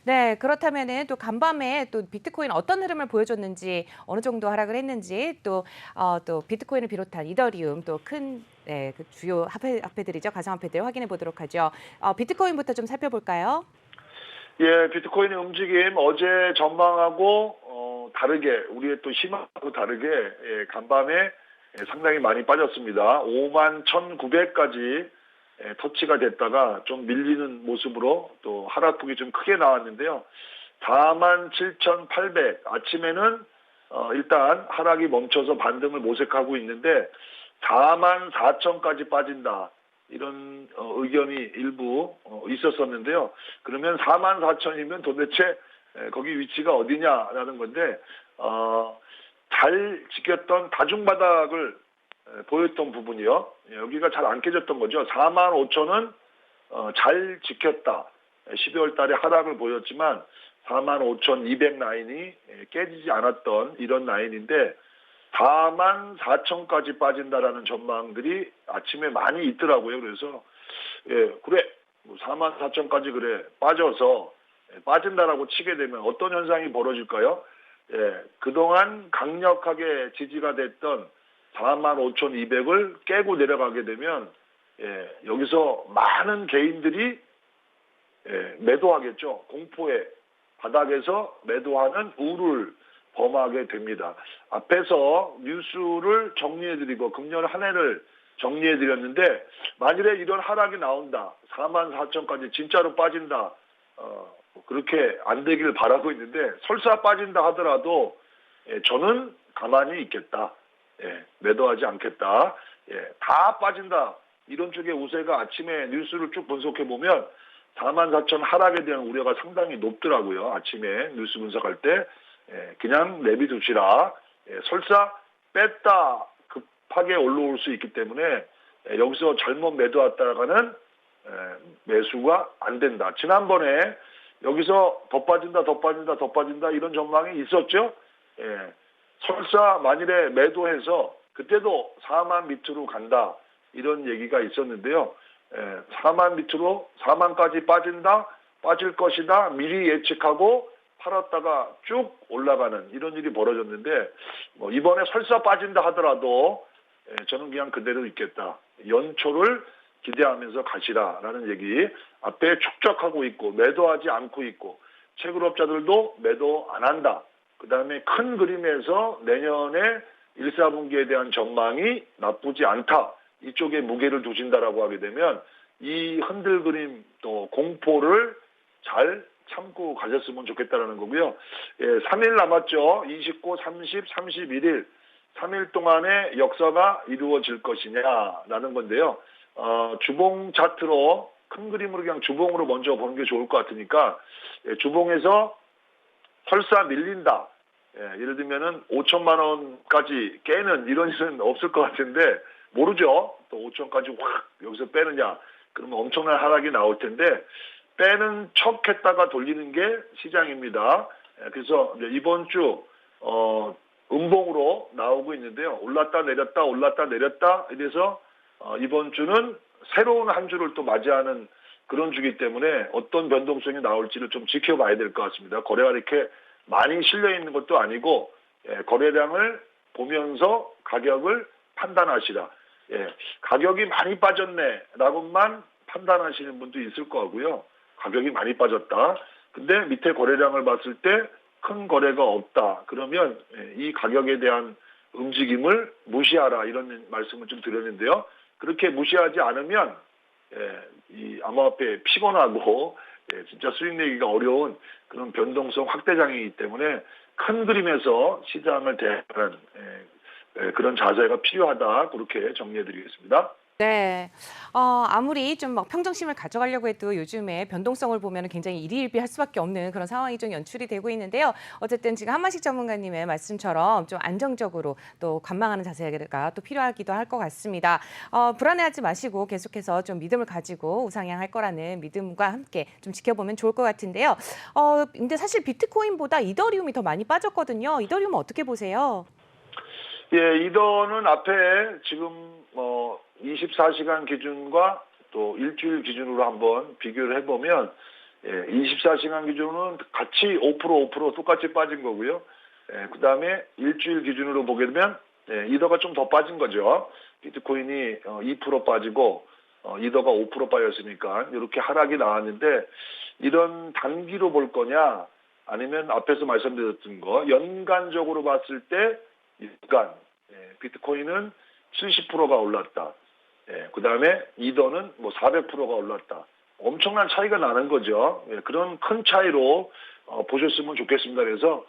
네, 그렇다면은 또 간밤에 또 비트코인 어떤 흐름을 보여줬는지, 어느 정도 하락을 했는지, 또 비트코인을 비롯한 이더리움 또 큰 네, 그 주요 화폐들이죠. 가상화폐들 확인해 보도록 하죠. 비트코인부터 좀 살펴볼까요? 예, 비트코인의 움직임 어제 전망하고 다르게 우리의 또 희망하고 다르게 간밤에 상당히 많이 빠졌습니다. 5만 1,900까지 터치가 됐다가 좀 밀리는 모습으로 또 하락폭이 좀 크게 나왔는데요. 4만 7,800 아침에는 일단 하락이 멈춰서 반등을 모색하고 있는데 4만 4천까지 빠진다. 이런 의견이 일부 있었었는데요. 그러면 4만 4천이면 도대체 거기 위치가 어디냐라는 건데 잘 지켰던 다중바닥을 보였던 부분이요. 여기가 잘 안 깨졌던 거죠. 4만 5천은 잘 지켰다. 12월 달에 하락을 보였지만 4만 5,200 라인이 깨지지 않았던 이런 라인인데 4만 4천까지 빠진다라는 전망들이 아침에 많이 있더라고요. 그래서 그래 4만 4천까지 그래 빠져서 빠진다라고 치게 되면 어떤 현상이 벌어질까요? 그동안 강력하게 지지가 됐던 4만 5,200을 깨고 내려가게 되면 여기서 많은 개인들이 매도하겠죠. 공포의 바닥에서 매도하는 우를 범하게 됩니다. 앞에서 뉴스를 정리해드리고 금년 한 해를 정리해드렸는데 만일에 이런 하락이 나온다. 4만 4천까지 진짜로 빠진다. 그렇게 안 되길 바라고 있는데 설사 빠진다 하더라도 저는 가만히 있겠다. 매도하지 않겠다. 다 빠진다. 이런 쪽의 우세가 아침에 뉴스를 쭉 분석해보면 4만 4천 하락에 대한 우려가 상당히 높더라고요. 아침에 뉴스 분석할 때. 그냥 내비두시라. 설사 뺐다 급하게 올라올 수 있기 때문에 여기서 잘못 매도했다가는 매수가 안 된다. 지난번에 여기서 더 빠진다, 더 빠진다, 더 빠진다 이런 전망이 있었죠. 설사 만일에 매도해서 그때도 4만 밑으로 간다 이런 얘기가 있었는데요. 4만 밑으로 4만까지 빠진다, 빠질 것이다 미리 예측하고 팔았다가 쭉 올라가는 이런 일이 벌어졌는데 이번에 설사 빠진다 하더라도 저는 그냥 그대로 있겠다. 연초를 기대하면서 가시라라는 얘기 앞에 축적하고 있고 매도하지 않고 있고 채굴업자들도 매도 안 한다. 그다음에 큰 그림에서 내년에 1, 4분기에 대한 전망이 나쁘지 않다. 이쪽에 무게를 두신다라고 하게 되면 이 흔들그림 또 공포를 잘 참고 가셨으면 좋겠다라는 거고요. 3일 남았죠. 29, 30, 31일. 3일 동안의 역사가 이루어질 것이냐라는 건데요. 주봉 차트로 큰 그림으로 그냥 주봉으로 먼저 보는 게 좋을 것 같으니까 주봉에서 설사 밀린다. 예를 들면은 5천만 원까지 깨는 이런 일은 없을 것 같은데 모르죠. 또 5천까지 확 여기서 빼느냐. 그러면 엄청난 하락이 나올 텐데 빼는 척 했다가 돌리는 게 시장입니다. 그래서 이번 주 음봉으로 나오고 있는데요. 올랐다 내렸다 올랐다 내렸다 이래서 이번 주는 새로운 한 주를 또 맞이하는 그런 주기 때문에 어떤 변동성이 나올지를 좀 지켜봐야 될 것 같습니다. 거래가 이렇게 많이 실려 있는 것도 아니고 거래량을 보면서 가격을 판단하시라. 가격이 많이 빠졌네라고만 판단하시는 분도 있을 거고요. 가격이 많이 빠졌다. 근데 밑에 거래량을 봤을 때 큰 거래가 없다. 그러면 이 가격에 대한 움직임을 무시하라 이런 말씀을 좀 드렸는데요. 그렇게 무시하지 않으면 이 암호화폐 피곤하고 진짜 수익 내기가 어려운 그런 변동성 확대장이기 때문에 큰 그림에서 시장을 대하는 그런 자세가 필요하다. 그렇게 정리해드리겠습니다. 네. 아무리 좀 막 평정심을 가져가려고 해도 요즘에 변동성을 보면 굉장히 일희일비할 수밖에 없는 그런 상황이 좀 연출이 되고 있는데요. 어쨌든 지금 한만식 전문가님의 말씀처럼 좀 안정적으로 또 관망하는 자세가 또 필요하기도 할 것 같습니다. 불안해하지 마시고 계속해서 좀 믿음을 가지고 우상향할 거라는 믿음과 함께 좀 지켜보면 좋을 것 같은데요. 근데 사실 비트코인보다 이더리움이 더 많이 빠졌거든요. 이더리움은 어떻게 보세요? 이더는 앞에 지금 24시간 기준과 또 일주일 기준으로 한번 비교를 해보면 예, 24시간 기준으로는 같이 5% 똑같이 빠진 거고요. 예, 그다음에 일주일 기준으로 보게 되면 예, 이더가 좀 더 빠진 거죠. 비트코인이 2% 빠지고 이더가 5% 빠졌으니까 이렇게 하락이 나왔는데 이런 단기로 볼 거냐 아니면 앞에서 말씀드렸던 거 연간적으로 봤을 때 연간 비트코인은 70%가 올랐다. 그다음에 이더는 뭐 400%가 올랐다. 엄청난 차이가 나는 거죠. 그런 큰 차이로 보셨으면 좋겠습니다. 그래서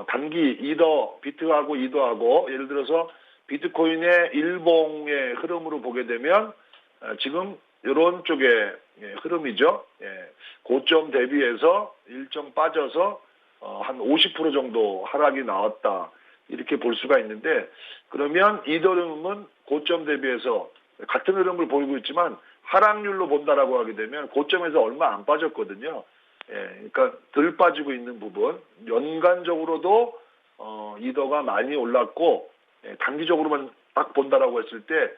단기 이더 비트하고 이더하고 예를 들어서 비트코인의 일봉의 흐름으로 보게 되면 지금 이런 쪽의 흐름이죠. 고점 대비해서 일정 빠져서 한 50% 정도 하락이 나왔다. 이렇게 볼 수가 있는데 그러면 이더리움은 고점 대비해서 같은 흐름을 보이고 있지만 하락률로 본다라고 하게 되면 고점에서 얼마 안 빠졌거든요. 그러니까 덜 빠지고 있는 부분 연간적으로도 이더가 많이 올랐고 단기적으로만 딱 본다라고 했을 때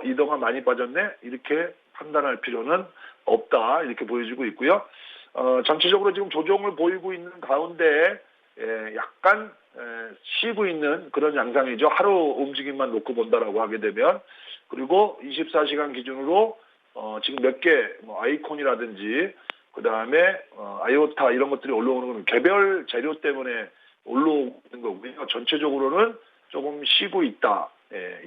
이더가 많이 빠졌네 이렇게 판단할 필요는 없다 이렇게 보여지고 있고요. 전체적으로 지금 조정을 보이고 있는 가운데 약간 쉬고 있는 그런 양상이죠. 하루 움직임만 놓고 본다라고 하게 되면 그리고 24시간 기준으로 지금 몇 개 아이콘이라든지 그 다음에 아이오타 이런 것들이 올라오는 건 개별 재료 때문에 올라오는 거고요. 전체적으로는 조금 쉬고 있다.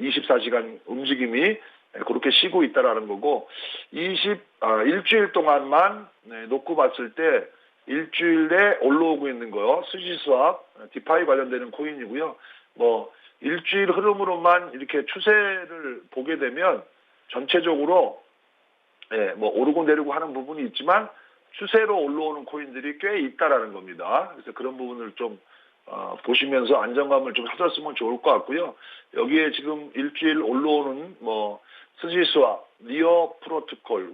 24시간 움직임이 그렇게 쉬고 있다라는 거고 일주일 동안만 놓고 봤을 때 일주일에 올라오고 있는 거요. 스시스왑, 디파이 관련되는 코인이고요. 일주일 흐름으로만 이렇게 추세를 보게 되면 전체적으로 오르고 내리고 하는 부분이 있지만 추세로 올라오는 코인들이 꽤 있다라는 겁니다. 그래서 그런 부분을 좀 보시면서 안정감을 좀 찾았으면 좋을 것 같고요. 여기에 지금 일주일 올라오는 스시스왑, 니어 프로토콜,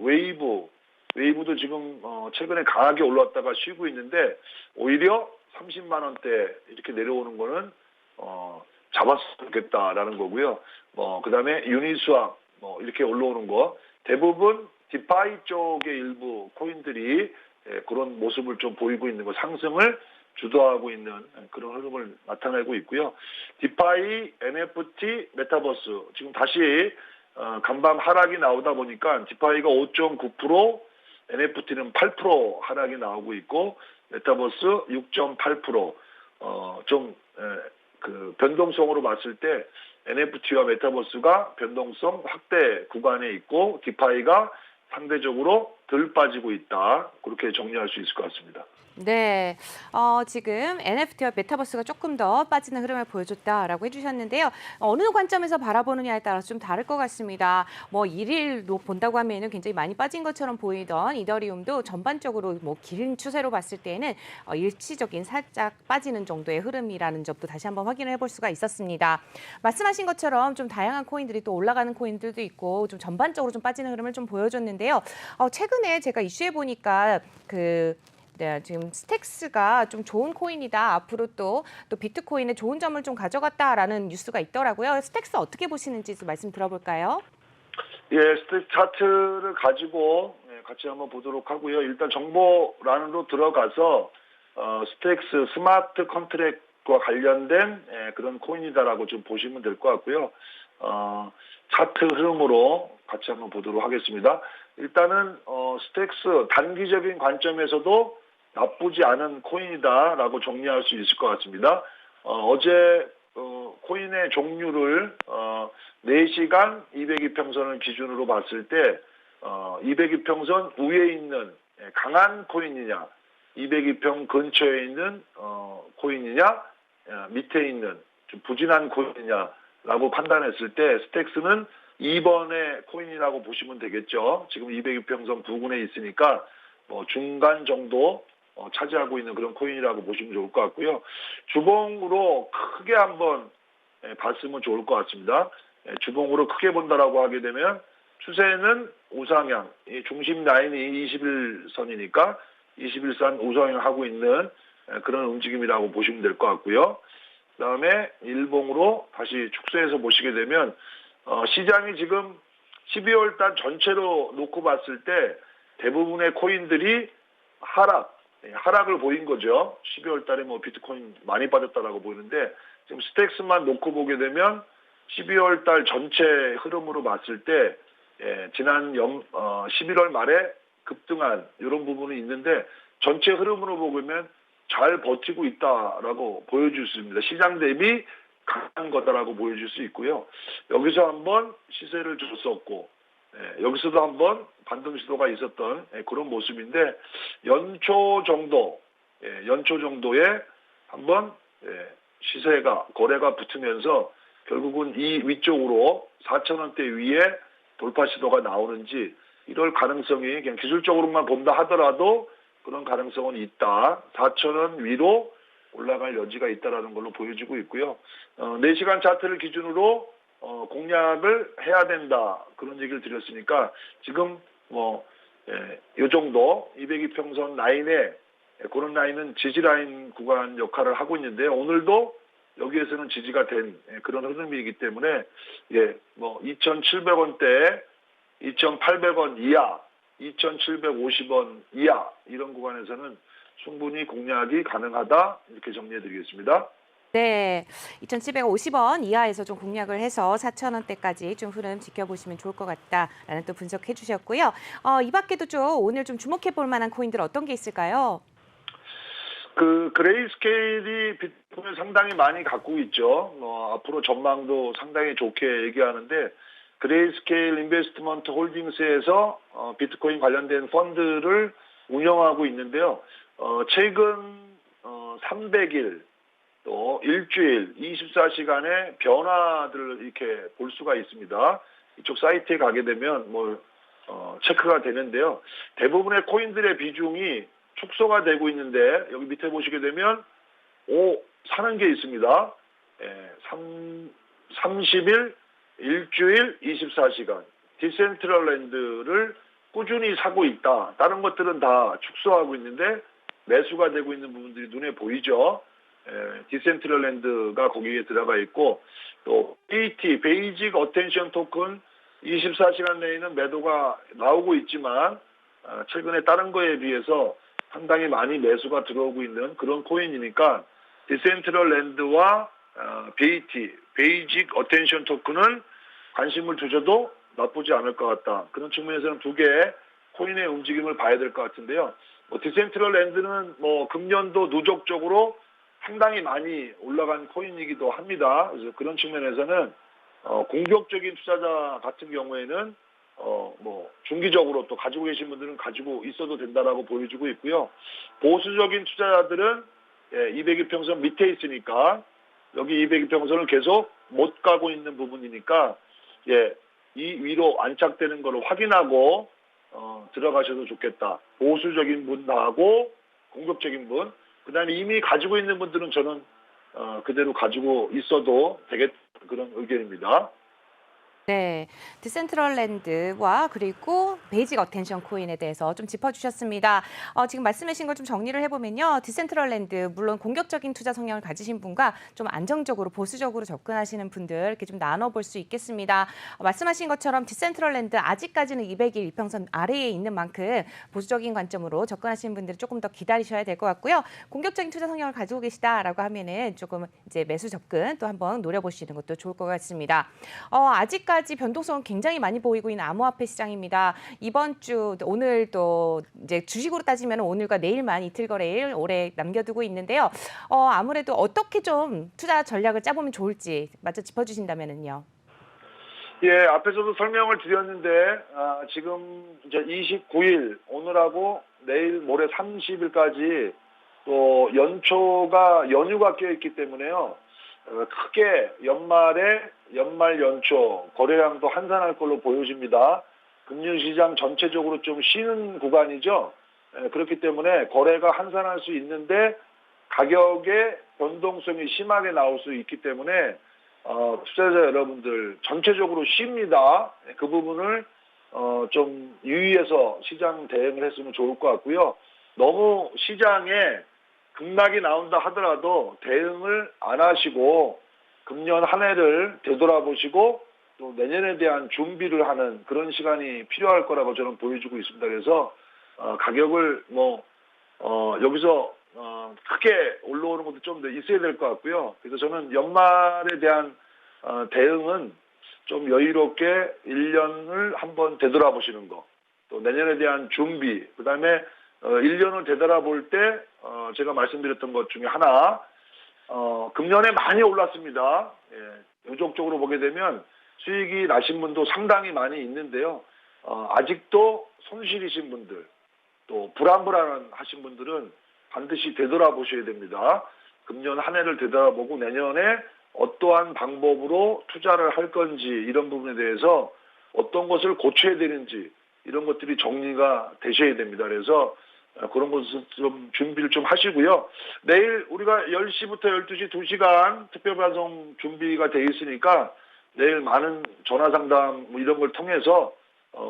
웨이브도 지금 최근에 강하게 올라왔다가 쉬고 있는데 오히려 30만 원대 이렇게 내려오는 거는 잡았으면 좋겠다라는 거고요. 그다음에 유니스왑 이렇게 올라오는 거 대부분 디파이 쪽의 일부 코인들이 그런 모습을 좀 보이고 있는 거 상승을 주도하고 있는 그런 흐름을 나타내고 있고요. 디파이, NFT, 메타버스 지금 다시 간밤 하락이 나오다 보니까 디파이가 5.9%, NFT는 8% 하락이 나오고 있고 메타버스 6.8%. 그 변동성으로 봤을 때 NFT와 메타버스가 변동성 확대 구간에 있고 디파이가 상대적으로 덜 빠지고 있다. 그렇게 정리할 수 있을 것 같습니다. 네, 지금 NFT와 메타버스가 조금 더 빠지는 흐름을 보여줬다라고 해주셨는데요. 어느 관점에서 바라보느냐에 따라서 좀 다를 것 같습니다. 일일로 본다고 하면은 굉장히 많이 빠진 것처럼 보이던 이더리움도 전반적으로 긴 추세로 봤을 때에는 일시적인 살짝 빠지는 정도의 흐름이라는 점도 다시 한번 확인을 해볼 수가 있었습니다. 말씀하신 것처럼 좀 다양한 코인들이 또 올라가는 코인들도 있고 좀 전반적으로 좀 빠지는 흐름을 좀 보여줬는데요. 최근에 제가 이슈해 보니까 지금 스택스가 좀 좋은 코인이다. 앞으로 또 비트코인의 좋은 점을 좀 가져갔다라는 뉴스가 있더라고요. 스택스 어떻게 보시는지 좀 말씀 들어볼까요? 예, 스택스 차트를 가지고 같이 한번 보도록 하고요. 일단 정보란으로 들어가서 스택스 스마트 컨트랙트와 관련된 그런 코인이다라고 좀 보시면 될 것 같고요. 차트 흐름으로 같이 한번 보도록 하겠습니다. 일단은 스택스 단기적인 관점에서도 나쁘지 않은 코인이다라고 정리할 수 있을 것 같습니다. 어제 코인의 종류를 4시간 200이평선을 기준으로 봤을 때 200이평선 위에 있는 강한 코인이냐 200이평 근처에 있는 코인이냐 밑에 있는 좀 부진한 코인이냐라고 판단했을 때 스택스는 2번의 코인이라고 보시면 되겠죠. 지금 200이평선 부근에 있으니까 중간 정도 차지하고 있는 그런 코인이라고 보시면 좋을 것 같고요. 주봉으로 크게 한번 봤으면 좋을 것 같습니다. 주봉으로 크게 본다라고 하게 되면 추세는 우상향, 중심 라인이 21선이니까 21선 우상향하고 있는 그런 움직임이라고 보시면 될 것 같고요. 그다음에 일봉으로 다시 축소해서 보시게 되면 시장이 지금 12월 달 전체로 놓고 봤을 때 대부분의 코인들이 하락을 보인 거죠. 12월 달에 뭐 비트코인 많이 빠졌다라고 보이는데 지금 스택스만 놓고 보게 되면 12월 달 전체 흐름으로 봤을 때 지난 11월 말에 급등한 이런 부분이 있는데 전체 흐름으로 보면 잘 버티고 있다라고 보여줄 수 있습니다. 시장 대비 강한 거다라고 보여줄 수 있고요. 여기서 한번 시세를 줬었고 여기서도 한번 반등 시도가 있었던 그런 모습인데 연초 정도에 한번 시세가 거래가 붙으면서 결국은 이 위쪽으로 4,000원대 위에 돌파 시도가 나오는지 이럴 가능성이 그냥 기술적으로만 본다 하더라도 그런 가능성은 있다. 4,000원 위로 올라갈 여지가 있다라는 걸로 보여지고 있고요. 4시간 차트를 기준으로 공략을 해야 된다. 그런 얘기를 드렸으니까 지금 요 정도 202평선 라인에 그런 라인은 지지 라인 구간 역할을 하고 있는데요. 오늘도 여기에서는 지지가 된 그런 흐름이기 때문에 2,700원대 2,800원 이하 2,750원 이하 이런 구간에서는 충분히 공략이 가능하다 이렇게 정리해드리겠습니다. 네, 2,750원 이하에서 좀 공략을 해서 4,000원대까지 좀 흐름 지켜보시면 좋을 것 같다라는 또 분석해 주셨고요. 이 밖에도 좀 오늘 좀 주목해 볼 만한 코인들 어떤 게 있을까요? 그레이스케일이 비트코인을 상당히 많이 갖고 있죠. 앞으로 전망도 상당히 좋게 얘기하는데 그레이스케일 인베스트먼트 홀딩스에서 비트코인 관련된 펀드를 운영하고 있는데요. 최근 300일 또 일주일 24시간의 변화들을 이렇게 볼 수가 있습니다. 이쪽 사이트에 가게 되면 체크가 되는데요. 대부분의 코인들의 비중이 축소가 되고 있는데 여기 밑에 보시게 되면 사는 게 있습니다. 30일, 일주일, 24시간 디센트럴랜드를 꾸준히 사고 있다. 다른 것들은 다 축소하고 있는데 매수가 되고 있는 부분들이 눈에 보이죠. 디센트럴랜드가 거기에 들어가 있고 또 BAT, 베이직 어텐션 토큰 24시간 내에는 매도가 나오고 있지만 최근에 다른 거에 비해서 상당히 많이 매수가 들어오고 있는 그런 코인이니까 디센트럴랜드와 BAT, 베이직 어텐션 토큰은 관심을 두셔도 나쁘지 않을 것 같다. 그런 측면에서는 두 개의 코인의 움직임을 봐야 될 것 같은데요. 디센트럴랜드는 금년도 누적적으로 상당히 많이 올라간 코인이기도 합니다. 그래서 그런 측면에서는 공격적인 투자자 같은 경우에는 중기적으로 또 가지고 계신 분들은 가지고 있어도 된다라고 보여주고 있고요. 보수적인 투자자들은 202평선 밑에 있으니까 여기 202평선을 계속 못 가고 있는 부분이니까 이 위로 안착되는 것을 확인하고 들어가셔도 좋겠다. 보수적인 분하고 공격적인 분, 그다음에 이미 가지고 있는 분들은 저는 그대로 가지고 있어도 되겠다 그런 의견입니다. 네, 디센트럴랜드와 그리고 베이직 어텐션 코인에 대해서 좀 짚어주셨습니다. 지금 말씀하신 걸 좀 정리를 해보면요. 디센트럴랜드, 물론 공격적인 투자 성향을 가지신 분과 좀 안정적으로 보수적으로 접근하시는 분들 이렇게 좀 나눠볼 수 있겠습니다. 말씀하신 것처럼 디센트럴랜드 아직까지는 200일 이평선 아래에 있는 만큼 보수적인 관점으로 접근하시는 분들은 조금 더 기다리셔야 될 것 같고요. 공격적인 투자 성향을 가지고 계시다라고 하면은 조금 이제 매수 접근 또 한번 노려보시는 것도 좋을 것 같습니다. 아직까지 변동성은 굉장히 많이 보이고 있는 암호화폐 시장입니다. 이번 주 오늘도 이제 주식으로 따지면 오늘과 내일만 이틀 거래일 오래 남겨두고 있는데요. 아무래도 어떻게 좀 투자 전략을 짜보면 좋을지 마저 짚어주신다면요. 앞에서도 설명을 드렸는데 지금 이제 29일 오늘하고 내일 모레 30일까지 또 연휴가 껴있기 때문에요. 크게 연말 연초 거래량도 한산할 걸로 보여집니다. 금융시장 전체적으로 좀 쉬는 구간이죠. 그렇기 때문에 거래가 한산할 수 있는데 가격의 변동성이 심하게 나올 수 있기 때문에 투자자 여러분들 전체적으로 쉽니다. 그 부분을 좀 유의해서 시장 대응을 했으면 좋을 것 같고요. 너무 시장에 급락이 나온다 하더라도 대응을 안 하시고 금년 한 해를 되돌아보시고 또 내년에 대한 준비를 하는 그런 시간이 필요할 거라고 저는 보여주고 있습니다. 그래서 가격을 여기서 크게 올라오는 것도 좀 더 있어야 될 것 같고요. 그래서 저는 연말에 대한 대응은 좀 여유롭게 1년을 한번 되돌아보시는 거, 또 내년에 대한 준비, 그다음에 1년을 되돌아볼 때 제가 말씀드렸던 것 중에 하나, 금년에 많이 올랐습니다. 예, 요적적으로 보게 되면 수익이 나신 분도 상당히 많이 있는데요. 아직도 손실이신 분들, 또 불안불안하신 분들은 반드시 되돌아보셔야 됩니다. 금년 한 해를 되돌아보고 내년에 어떠한 방법으로 투자를 할 건지 이런 부분에 대해서 어떤 것을 고쳐야 되는지 이런 것들이 정리가 되셔야 됩니다. 그래서 그런 것을 좀 준비를 좀 하시고요. 내일 우리가 10시부터 12시 2시간 특별방송 준비가 돼 있으니까 내일 많은 전화 상담 뭐 이런 걸 통해서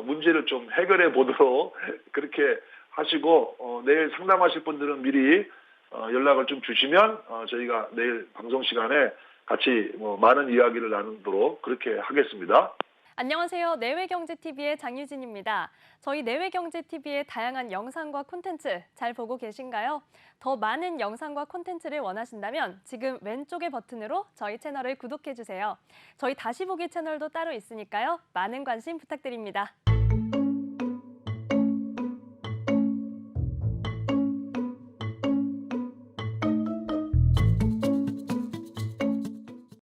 문제를 좀 해결해 보도록 그렇게 하시고 내일 상담하실 분들은 미리 연락을 좀 주시면 저희가 내일 방송 시간에 같이 뭐 많은 이야기를 나누도록 그렇게 하겠습니다. 안녕하세요. 내외경제TV의 장유진입니다. 저희 내외경제TV의 다양한 영상과 콘텐츠 잘 보고 계신가요? 더 많은 영상과 콘텐츠를 원하신다면 지금 왼쪽의 버튼으로 저희 채널을 구독해주세요. 저희 다시 보기 채널도 따로 있으니까요. 많은 관심 부탁드립니다.